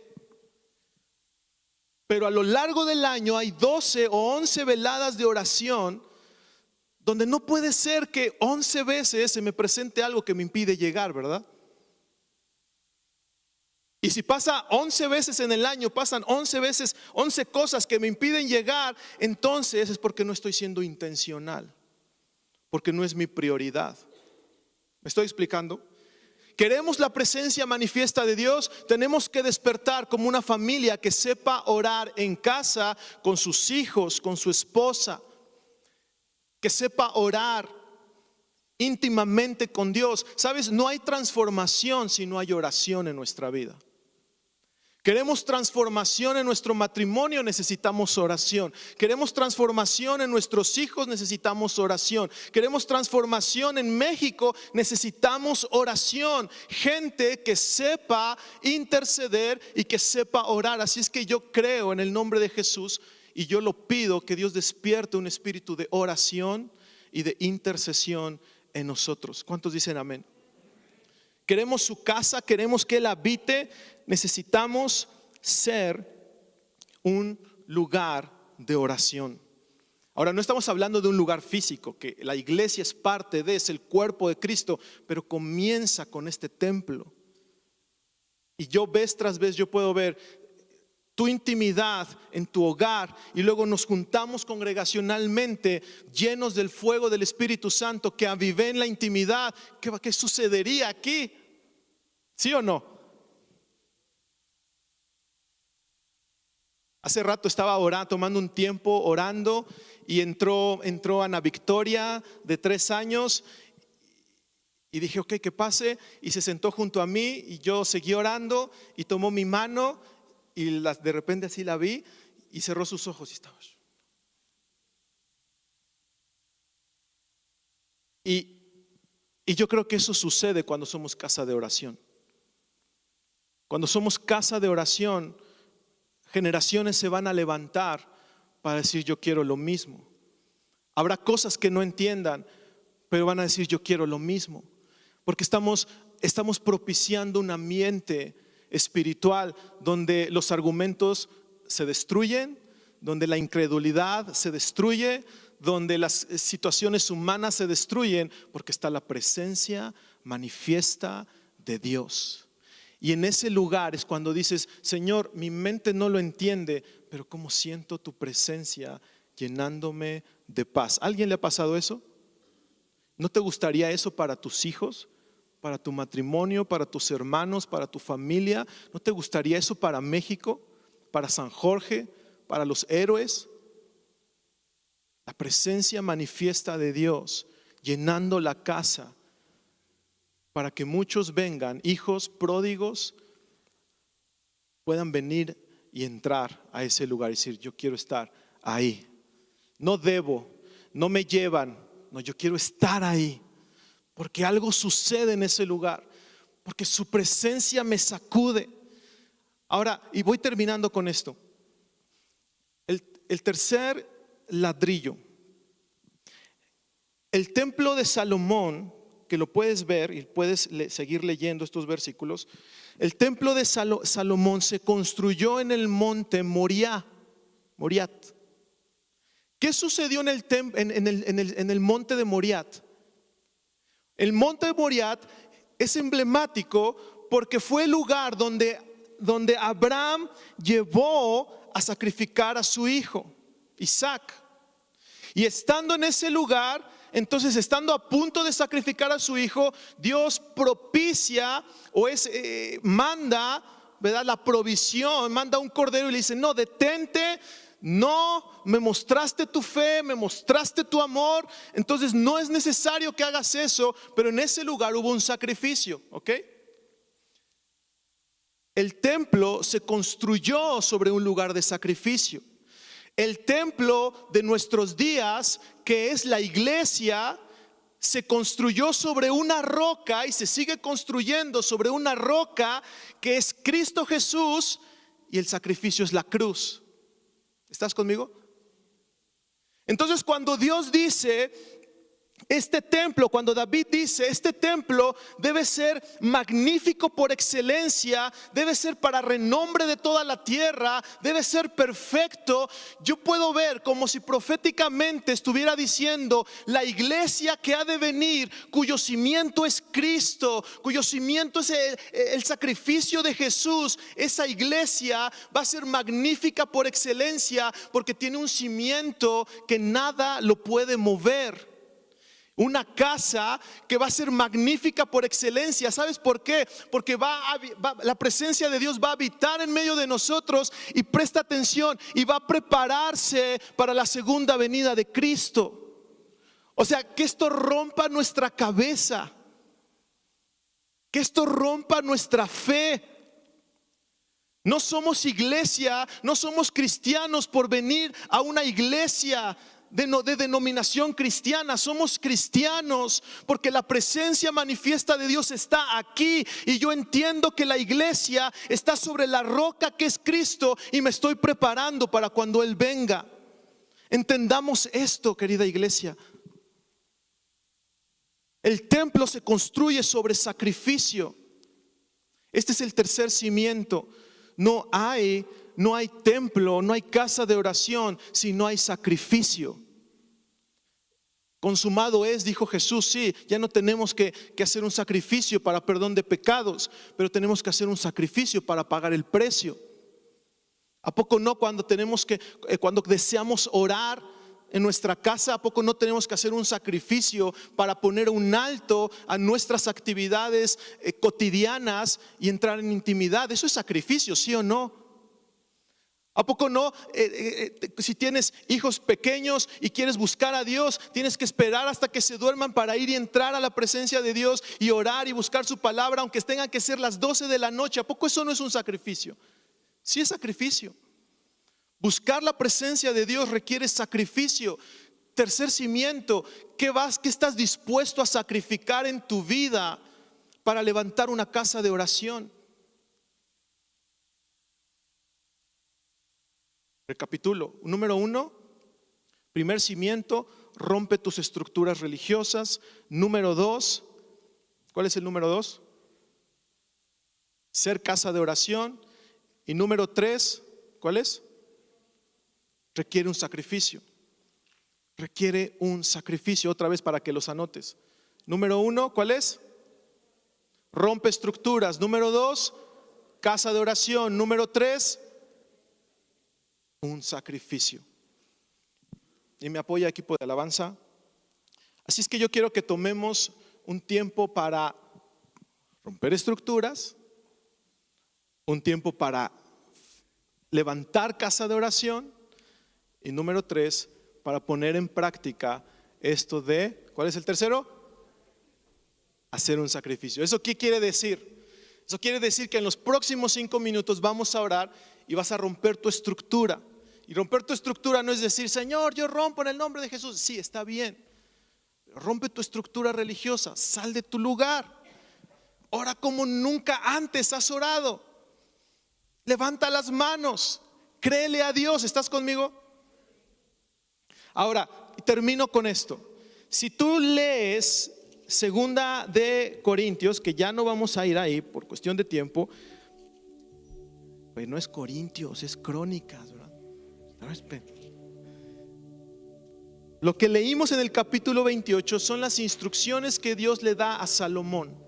Pero a lo largo del año hay 12 o 11 veladas de oración donde no puede ser que 11 veces se me presente algo que me impide llegar, ¿verdad? Y si pasa 11 veces en el año, pasan 11 veces, 11 cosas que me impiden llegar, entonces es porque no estoy siendo intencional, porque no es mi prioridad. ¿Me estoy explicando? Queremos la presencia manifiesta de Dios, tenemos que despertar como una familia que sepa orar en casa, con sus hijos, con su esposa, que sepa orar íntimamente con Dios. Sabes, no hay transformación si no hay oración en nuestra vida. Queremos transformación en nuestro matrimonio, necesitamos oración. Queremos transformación en nuestros hijos, necesitamos oración. Queremos transformación en México, necesitamos oración. Gente que sepa interceder y que sepa orar. Así es que yo creo en el nombre de Jesús y yo lo pido, que Dios despierte un espíritu de oración y de intercesión en nosotros. ¿Cuántos dicen amén? queremos su casa, queremos que Él habite. Necesitamos ser un lugar de oración. Ahora, no estamos hablando de un lugar físico, que la iglesia es parte de, es el cuerpo de Cristo, pero comienza con este templo. Y yo vez tras vez yo puedo ver tu intimidad en tu hogar, y luego nos juntamos congregacionalmente llenos del fuego del Espíritu Santo que avivé en la intimidad. ¿Qué sucedería aquí? ¿Sí o no? Hace rato estaba orando, tomando un tiempo orando, y entró Ana Victoria de 3 años y dije, ok, que pase, y se sentó junto a mí y yo seguí orando y tomó mi mano y de repente así la vi y cerró sus ojos y estaba. Y yo creo que eso sucede cuando somos casa de oración. Cuando somos casa de oración, generaciones se van a levantar para decir yo quiero lo mismo. Habrá cosas que no entiendan, pero van a decir yo quiero lo mismo. Porque estamos propiciando un ambiente espiritual donde los argumentos se destruyen, donde la incredulidad se destruye, donde las situaciones humanas se destruyen, porque está la presencia manifiesta de Dios. Y en ese lugar es cuando dices, Señor, mi mente no lo entiende, pero cómo siento tu presencia llenándome de paz. ¿A alguien le ha pasado eso? ¿No te gustaría eso para tus hijos, para tu matrimonio, para tus hermanos, para tu familia? ¿No te gustaría eso para México, para San Jorge, para los héroes? La presencia manifiesta de Dios llenando la casa, para que muchos vengan, hijos pródigos, puedan venir y entrar a ese lugar y decir, yo quiero estar ahí. No debo, no me llevan, no, yo quiero estar ahí, porque algo sucede en ese lugar, porque su presencia me sacude. Ahora, y voy terminando con esto. El tercer ladrillo, el templo de Salomón, que lo puedes ver y puedes seguir leyendo estos versículos. El templo de Salomón se construyó en el monte Moriat. ¿Qué sucedió en el monte de Moriat? El monte de Moriat es emblemático porque fue el lugar donde Abraham llevó a sacrificar a su hijo Isaac. Y estando en ese lugar, entonces estando a punto de sacrificar a su hijo, Dios propicia manda, ¿verdad?, la provisión, manda un cordero y le dice, no, detente, no, me mostraste tu fe, me mostraste tu amor, entonces no es necesario que hagas eso, pero en ese lugar hubo un sacrificio, ¿ok? El templo se construyó sobre un lugar de sacrificio. El templo de nuestros días, que es la iglesia, se construyó sobre una roca y se sigue construyendo sobre una roca que es Cristo Jesús, y el sacrificio es la cruz. ¿Estás conmigo? Entonces, cuando Dios dice este templo, cuando David dice este templo debe ser magnífico por excelencia, debe ser para renombre de toda la tierra, debe ser perfecto, yo puedo ver como si proféticamente estuviera diciendo la iglesia que ha de venir, cuyo cimiento es Cristo, cuyo cimiento es el sacrificio de Jesús. Esa iglesia va a ser magnífica por excelencia porque tiene un cimiento que nada lo puede mover. Una casa que va a ser magnífica por excelencia. ¿Sabes por qué? Porque la presencia de Dios va a habitar en medio de nosotros, y presta atención, y va a prepararse para la segunda venida de Cristo. O sea, que esto rompa nuestra cabeza, que esto rompa nuestra fe. No somos iglesia, no somos cristianos por venir a una iglesia de denominación cristiana. Somos cristianos porque la presencia manifiesta de Dios está aquí, y yo entiendo que la iglesia está sobre la roca que es Cristo, y me estoy preparando para cuando Él venga. Entendamos esto, querida iglesia. El templo se construye sobre sacrificio. Este es el tercer cimiento. No hay templo, no hay casa de oración si no hay sacrificio. Consumado es, dijo Jesús, sí, ya no tenemos que hacer un sacrificio para perdón de pecados, pero tenemos que hacer un sacrificio para pagar el precio. ¿A poco no cuando cuando deseamos orar en nuestra casa, a poco no tenemos que hacer un sacrificio para poner un alto a nuestras actividades cotidianas y entrar en intimidad? Eso es sacrificio, ¿sí o no? ¿A poco no? Si tienes hijos pequeños y quieres buscar a Dios, tienes que esperar hasta que se duerman para ir y entrar a la presencia de Dios y orar y buscar su palabra, aunque tengan que ser las 12 de la noche. ¿A poco eso no es un sacrificio? Sí es sacrificio. Buscar la presencia de Dios requiere sacrificio. Tercer cimiento, ¿qué estás dispuesto a sacrificar en tu vida para levantar una casa de oración? Recapitulo. Número 1, primer cimiento, rompe tus estructuras religiosas. Número 2, ¿cuál es el número 2? Ser casa de oración. Y número 3, ¿cuál es? Requiere un sacrificio. Requiere un sacrificio, otra vez para que los anotes. Número 1, ¿cuál es? Rompe estructuras. Número 2, casa de oración. Número 3, un sacrificio. Y me apoya equipo de alabanza. Así es que yo quiero que tomemos un tiempo para romper estructuras, un tiempo para levantar casa de oración, y número 3, para poner en práctica esto de, ¿cuál es el tercero? Hacer un sacrificio. ¿Eso qué quiere decir? Eso quiere decir que en los próximos 5 minutos vamos a orar y vas a romper tu estructura. Y romper tu estructura no es decir, Señor, yo rompo en el nombre de Jesús. Sí, está bien. Rompe tu estructura religiosa, sal de tu lugar. Ora como nunca antes has orado. Levanta las manos, créele a Dios. ¿Estás conmigo? Ahora, termino con esto. Si tú lees 2 de Corintios, que ya no vamos a ir ahí por cuestión de tiempo, pues no es Corintios, es Crónicas, ¿verdad? Lo que leímos en el capítulo 28 son las instrucciones que Dios le da a Salomón.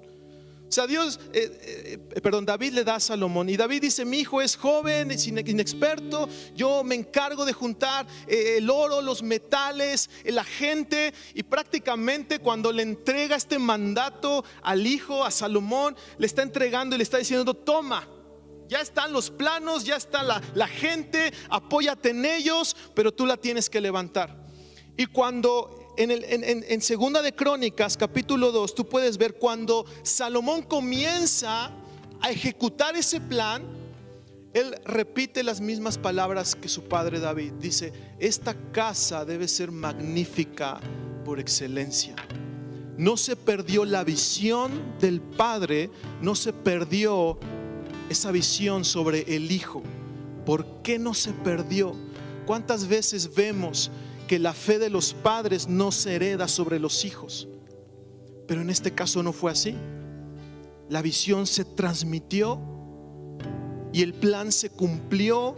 O sea, David le da a Salomón, y David dice: mi hijo es joven, es inexperto, yo me encargo de juntar el oro, los metales, la gente. Y prácticamente cuando le entrega este mandato al hijo, a Salomón, le está entregando y le está diciendo: toma, ya están los planos, ya está la gente, apóyate en ellos, pero tú la tienes que levantar. Y cuando en Segunda de Crónicas capítulo 2 tú puedes ver cuando Salomón comienza a ejecutar ese plan, él repite las mismas palabras que su padre David. Dice: esta casa debe ser magnífica por excelencia. No se perdió la visión del padre, no se perdió esa visión sobre el hijo. ¿Por qué no se perdió? ¿Cuántas veces vemos que la fe de los padres no se hereda sobre los hijos? Pero en este caso no fue así. La visión se transmitió y el plan se cumplió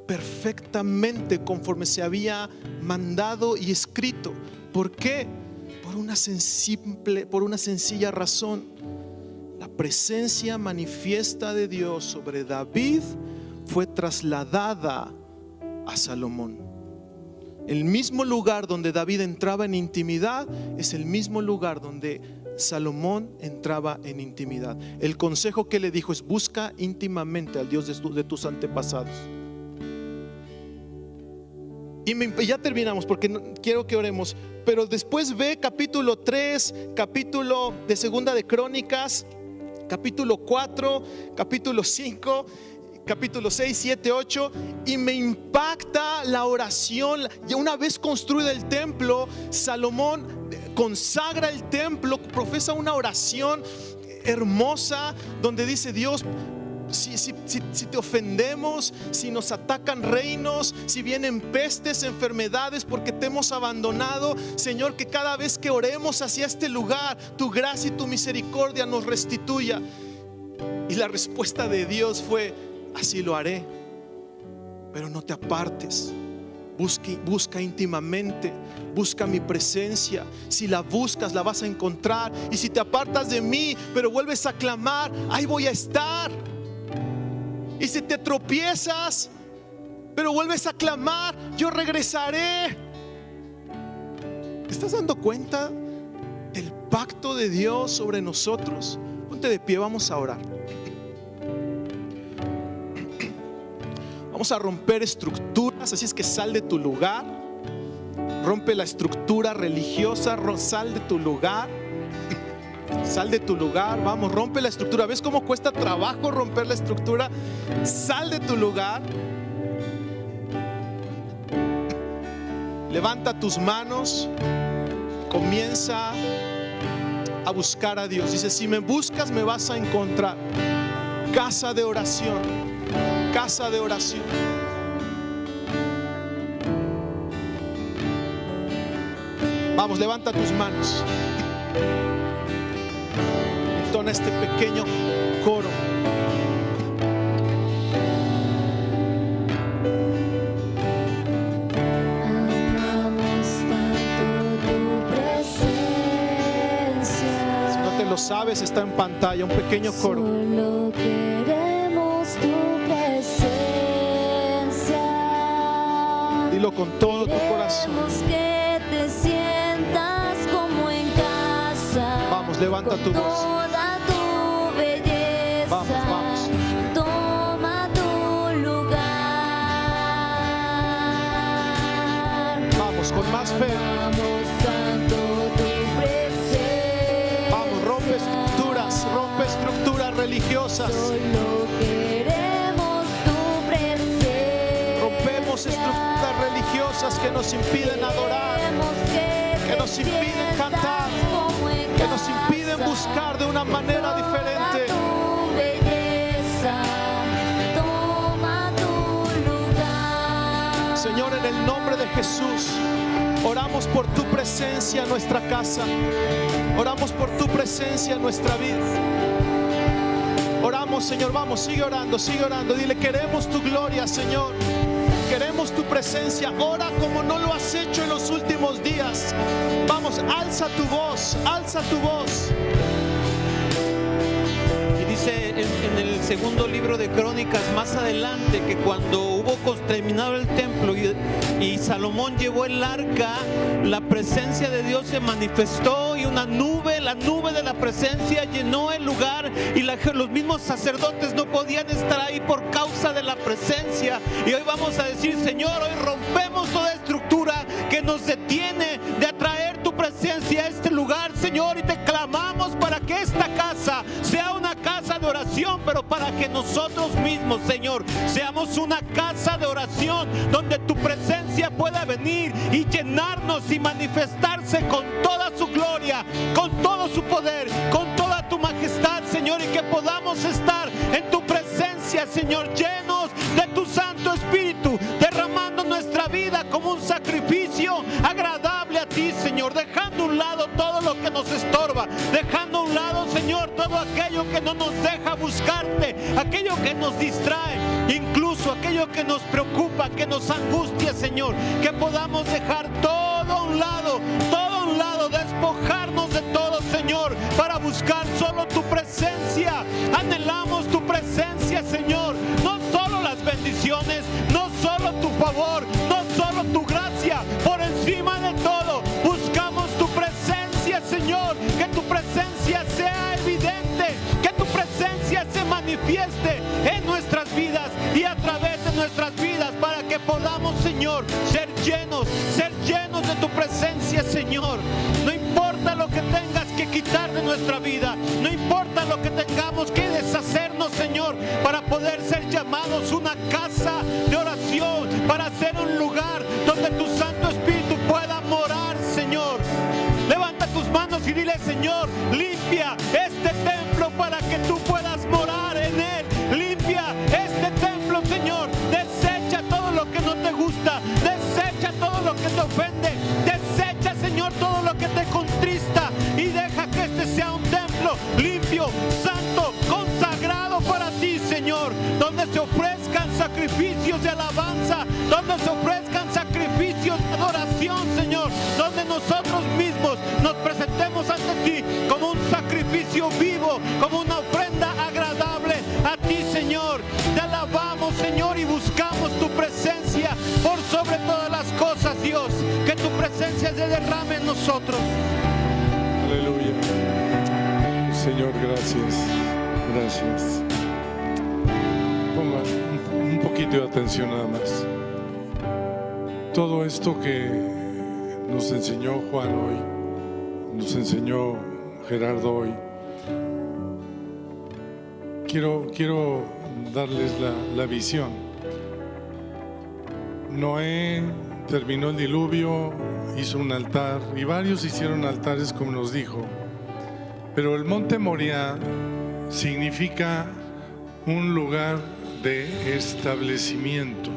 perfectamente conforme se había mandado y escrito. ¿Por qué? Por una sencilla razón. La presencia manifiesta de Dios sobre David fue trasladada a Salomón. El mismo lugar donde David entraba en intimidad es el mismo lugar donde Salomón entraba en intimidad. El consejo que le dijo es: busca íntimamente al Dios de tus antepasados. Y ya terminamos porque quiero que oremos. Pero después ve capítulo 3, capítulo de Segunda de Crónicas, capítulo 4, capítulo 5, capítulo 6, 7, 8, y me impacta la oración. Ya una vez construido el templo, Salomón consagra el templo, profesa una oración hermosa donde dice: Dios, si te ofendemos, si nos atacan reinos, si vienen pestes, enfermedades, porque te hemos abandonado, Señor, que cada vez que oremos hacia este lugar, tu gracia y tu misericordia nos restituya. Y la respuesta de Dios fue: así lo haré, pero no te apartes. Busca íntimamente, busca mi presencia. Si la buscas, la vas a encontrar. Y si te apartas de mí, pero vuelves a clamar, ahí voy a estar. Y si te tropiezas, pero vuelves a clamar, yo regresaré. ¿Te estás dando cuenta del pacto de Dios sobre nosotros? Ponte de pie, vamos a orar. Vamos a romper estructuras, así es que sal de tu lugar. Rompe la estructura religiosa, sal de tu lugar. Sal de tu lugar, vamos, rompe la estructura. ¿Ves cómo cuesta trabajo romper la estructura? Sal de tu lugar. Levanta tus manos. Comienza a buscar a Dios. Dice: si me buscas, me vas a encontrar. Casa de oración. Casa de oración. Vamos, levanta tus manos. Entona este pequeño coro. Amamos tanto tu presencia. Si no te lo sabes, está en pantalla, un pequeño coro. Solo queremos tu presencia. Dilo con todo tu corazón. Queremos que te sientas como en casa. Vamos, levanta tu voz. Toda tu belleza. Vamos, vamos. Toma tu lugar. Vamos, con más fe. Amamos tanto tu presencia. Vamos, rompe estructuras religiosas. Solo queremos tu presencia. Rompemos estructuras religiosas que nos impiden adorar, que nos impiden cantar, que nos impiden buscar de una manera diferente. Tu belleza, toma tu lugar. Señor, en el nombre de Jesús, oramos por tu presencia en nuestra casa. Oramos por tu presencia en nuestra vida. Oramos, Señor, vamos, sigue orando, sigue orando. Dile: queremos tu gloria, Señor. Queremos tu presencia. Ora como no lo has hecho en los últimos días. Vamos, alza tu voz, alza tu voz. Y dice en el segundo libro de Crónicas, más adelante, que cuando hubo terminado el templo y Salomón llevó el arca, la presencia de Dios se manifestó y una nube, la nube de la presencia llenó el lugar, y los mismos sacerdotes no podían estar ahí por causa de la presencia. Y hoy vamos a decir: Señor, hoy rompemos toda estructura que nos detiene de atraer tu presencia a este lugar, Señor, y te clamamos para que esta casa sea una casa de oración, pero para que nosotros mismos, Señor, seamos una casa de oración donde tu presencia pueda venir y llenarnos y manifestarse con toda su gloria, con todo su poder, con toda tu majestad, Señor, y que podamos estar en tu presencia, Señor, llenos de tu Santo Espíritu, derramando nuestra vida como un sacrificio agradable a ti, Señor, dejando a un lado todo lo que nos estorba, dejando a un lado, Señor, todo aquello que no nos deja buscarte, aquello que nos distrae, incluso aquello que nos preocupa, que nos angustia, Señor, que podamos dejar todo a un lado, despojarnos de todo, Señor, para buscar solo tu presencia. Anhelamos tu presencia, Señor, no solo las bendiciones, no solo tu favor, no solo tu gracia, por encima de todo buscamos tu presencia, Señor, que tu presencia sea evidente, que tu presencia se manifieste en nuestras vidas y a través de nuestras vidas, para que podamos, Señor, ser llenos de tu presencia, Señor. No importa lo que tengas que quitar de nuestra vida, no importa lo que tengamos que deshacernos, Señor, para poder ser llamados una casa de oración, para ser un lugar donde tu Santo Espíritu pueda morar, Señor. Levanta tus manos y dile: Señor, limpia este templo para que tú puedas morar en él. Limpia molesta, desecha todo lo que te ofende, desecha, Señor, todo lo que te contrista y deja que este sea un templo limpio, santo, consagrado para ti, Señor, donde se ofrezcan sacrificios de alabanza, donde se ofrezcan sacrificios de adoración, Señor, donde nosotros mismos nos presentemos ante ti como un sacrificio vivo, como una ofrenda agradable a ti, Señor. Te alabamos, Señor, y buscamos tu presencia por sobre todas las cosas, Dios. Que tu presencia se derrame en nosotros. Aleluya. Señor, gracias. Gracias. Ponga un poquito de atención nada más. Todo esto que nos enseñó Juan hoy, nos enseñó Gerardo hoy, quiero darles la visión. Noé terminó el diluvio, hizo un altar y varios hicieron altares como nos dijo, pero el monte Moriah significa un lugar de establecimiento.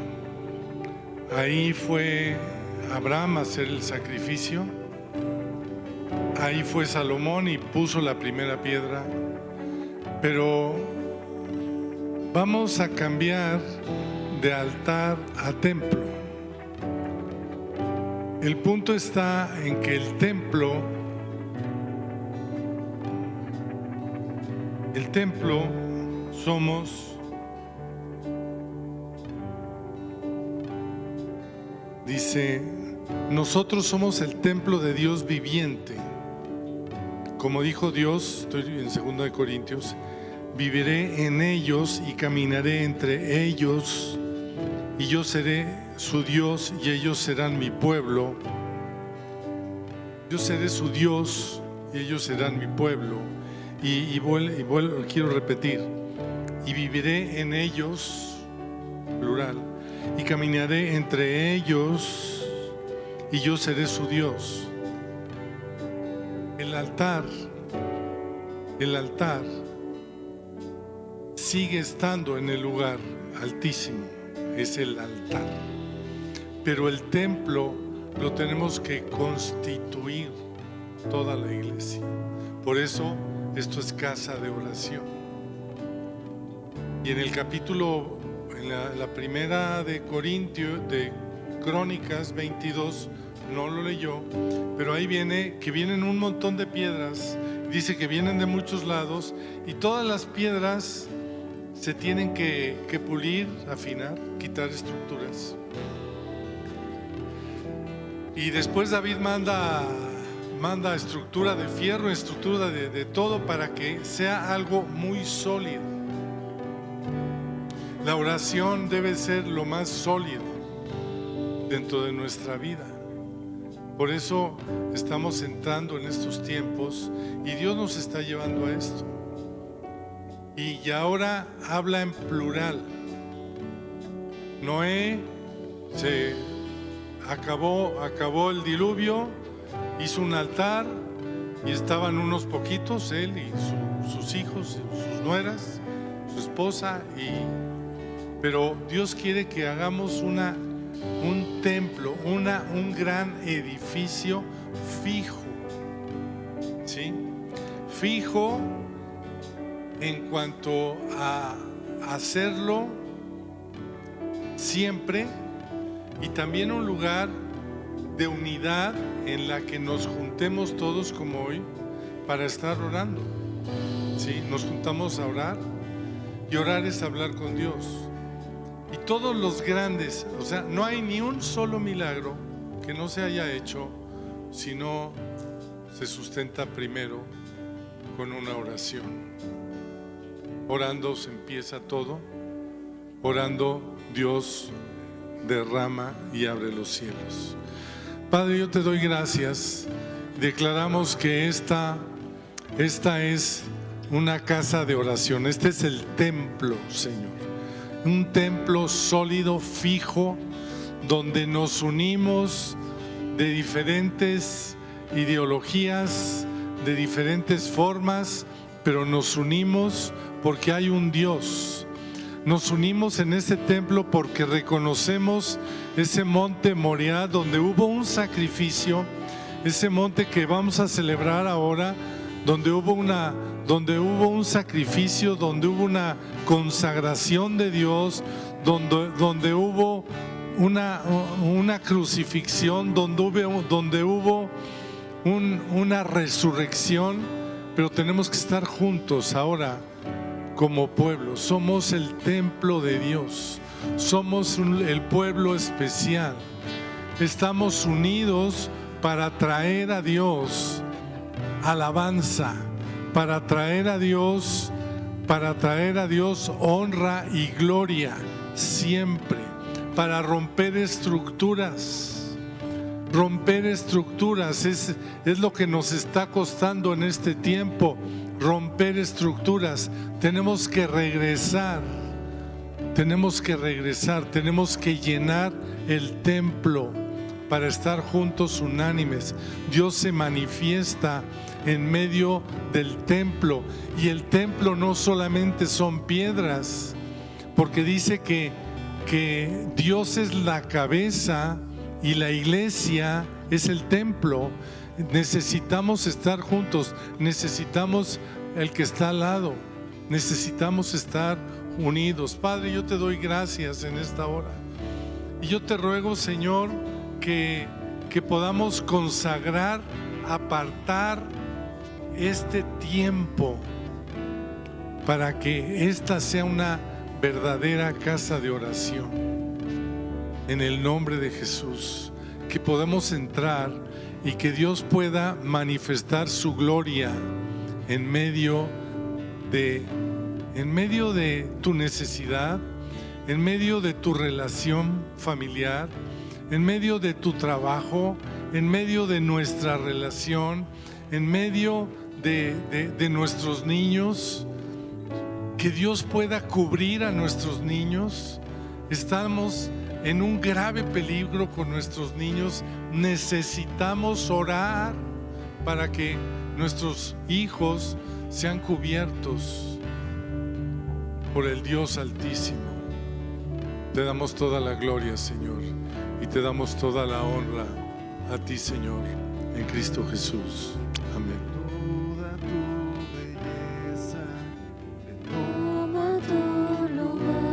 Ahí fue Abraham a hacer el sacrificio, ahí fue Salomón y puso la primera piedra, pero vamos a cambiar de altar a templo. El punto está en que el templo somos, dice, nosotros somos el templo de Dios viviente. Como dijo Dios, estoy en 2 Corintios, viviré en ellos y caminaré entre ellos, y yo seré su Dios y ellos serán mi pueblo. Yo seré su Dios y ellos serán mi pueblo. Y quiero repetir, y viviré en ellos, plural, y caminaré entre ellos y yo seré su Dios. El altar sigue estando en el lugar altísimo, es el altar, pero el templo lo tenemos que constituir toda la iglesia. Por eso esto es casa de oración. Y en el capítulo, en la primera de Corintios, de Crónicas 22, no lo leyó, pero ahí viene que vienen un montón de piedras, dice que vienen de muchos lados y todas las piedras se tienen que pulir, afinar, quitar estructuras. Y después David manda estructura de fierro, estructura de todo para que sea algo muy sólido. La oración debe ser lo más sólido dentro de nuestra vida. Por eso estamos entrando en estos tiempos y Dios nos está llevando a esto. Y ahora habla en plural. Noé se acabó el diluvio, hizo un altar y estaban unos poquitos, él y sus hijos, sus nueras, su esposa, pero Dios quiere que hagamos un templo, un gran edificio fijo, ¿sí? Fijo en cuanto a hacerlo siempre, y también un lugar de unidad en la que nos juntemos todos como hoy para estar orando, ¿sí? Nos juntamos a orar, y orar es hablar con Dios. Y todos los grandes, o sea, no hay ni un solo milagro que no se haya hecho si no se sustenta primero con una oración. Orando se empieza todo, orando Dios derrama y abre los cielos. Padre, yo te doy gracias. Declaramos que esta es una casa de oración. Este es el templo, Señor. Un templo sólido, fijo, donde nos unimos de diferentes ideologías, de diferentes formas, pero nos unimos porque hay un Dios. Nos unimos en este templo porque reconocemos ese monte Moriah donde hubo un sacrificio, ese monte que vamos a celebrar ahora, donde hubo un sacrificio, donde hubo una consagración de Dios, donde hubo una crucifixión, donde hubo una resurrección, pero tenemos que estar juntos ahora como pueblo. Somos el templo de Dios, somos el pueblo especial. Estamos unidos para traer a Dios alabanza, para traer a Dios honra y gloria siempre, para romper estructuras. Romper estructuras es lo que nos está costando en este tiempo. Romper estructuras. Tenemos que regresar, tenemos que llenar el templo para estar juntos unánimes. Dios se manifiesta en medio del templo, y el templo no solamente son piedras, porque dice que Dios es la cabeza y la iglesia es el templo. Necesitamos estar juntos, necesitamos el que está al lado, necesitamos estar unidos. Padre, yo te doy gracias en esta hora, y yo te ruego, Señor, que podamos consagrar, apartar este tiempo para que esta sea una verdadera casa de oración. En el nombre de Jesús, que podamos entrar y que Dios pueda manifestar su gloria en medio de tu necesidad, en medio de tu relación familiar, en medio de tu trabajo, en medio de nuestra relación, en medio de nuestros niños. Que Dios pueda cubrir a nuestros niños. Estamos en un grave peligro con nuestros niños. Necesitamos orar para que nuestros hijos sean cubiertos por el Dios Altísimo. Te damos toda la gloria, Señor, y te damos toda la honra a ti, Señor, en Cristo Jesús. Amén. Toda tu belleza Toma tu lugar.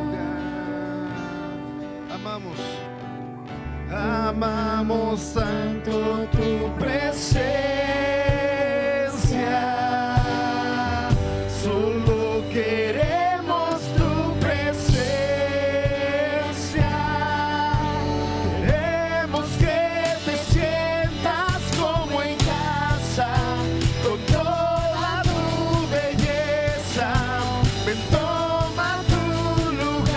amamos tanto tu presencia. Solo queremos tu presencia. Queremos que te sientas como en casa, con toda tu belleza. Ven, toma tu lugar.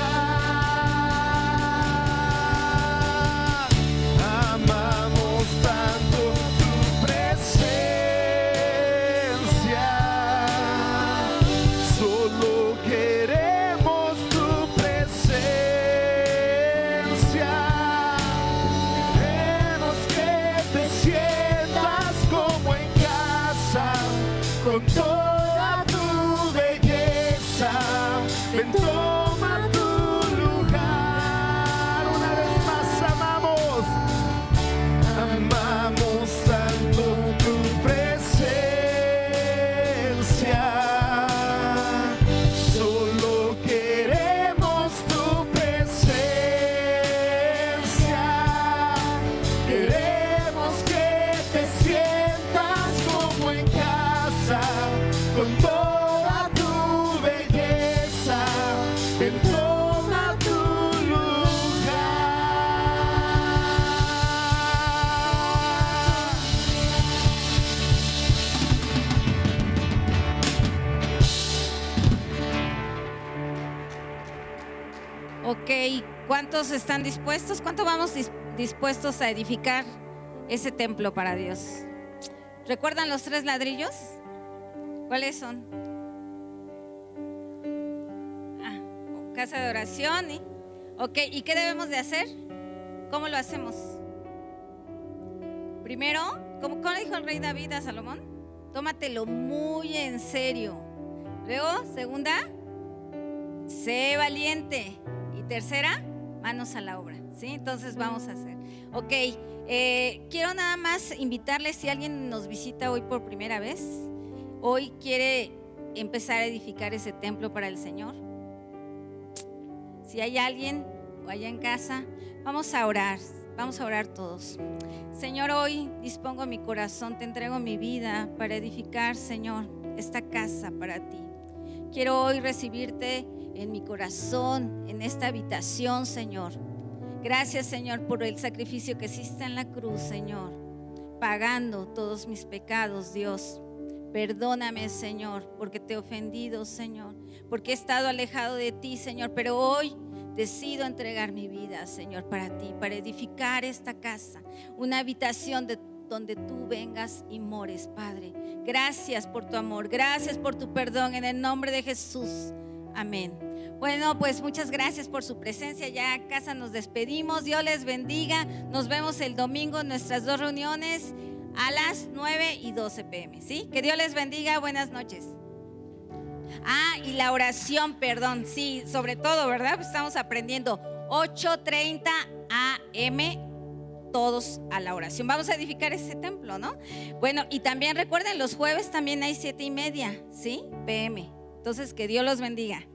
Amamos tanto tu presencia. Solo queremos tu presencia. Queremos que te sientas como en casa, con toda tu belleza. Ven, toma tu lugar. Una vez más, amamos tanto tu presencia. Solo queremos tu presencia. Queremos que te sientas como en casa, con toda tu belleza. Ven, toma tu lugar. Ok, ¿cuántos están dispuestos? ¿Cuánto vamos dispuestos a edificar ese templo para Dios? ¿Recuerdan los 3 ladrillos? ¿Cuáles son? Casa de oración. Ok, ¿y qué debemos de hacer? ¿Cómo lo hacemos? Primero, ¿cómo dijo el rey David a Salomón? Tómatelo muy en serio. Luego, segunda, sé valiente. Y tercera, manos a la obra, ¿sí? Entonces vamos a hacer. Ok, quiero nada más invitarles, si alguien nos visita hoy por primera vez, hoy quiere empezar a edificar ese templo para el Señor. Si hay alguien o allá en casa, vamos a orar todos. Señor, hoy dispongo mi corazón, te entrego mi vida para edificar, Señor, esta casa para ti. Quiero hoy recibirte en mi corazón, en esta habitación, Señor. Gracias, Señor, por el sacrificio que hiciste en la cruz, Señor, pagando todos mis pecados, Dios. Perdóname, Señor, porque te he ofendido, Señor, porque he estado alejado de ti, Señor, pero hoy decido entregar mi vida, Señor, para ti, para edificar esta casa, una habitación donde tú vengas y mores, Padre. Gracias por tu amor, gracias por tu perdón, en el nombre de Jesús. Amén. Bueno, pues muchas gracias por su presencia. Ya a casa nos despedimos. Dios les bendiga. Nos vemos el domingo en nuestras 2 reuniones a las 9 y 12 p.m. ¿Sí? Que Dios les bendiga. Buenas noches. Y la oración, perdón. Sí, sobre todo, ¿verdad? Pues estamos aprendiendo. 8:30 a.m. todos a la oración. Vamos a edificar ese templo, ¿no? Bueno, y también recuerden, los jueves también hay 7:30, ¿sí? p.m. Entonces, que Dios los bendiga.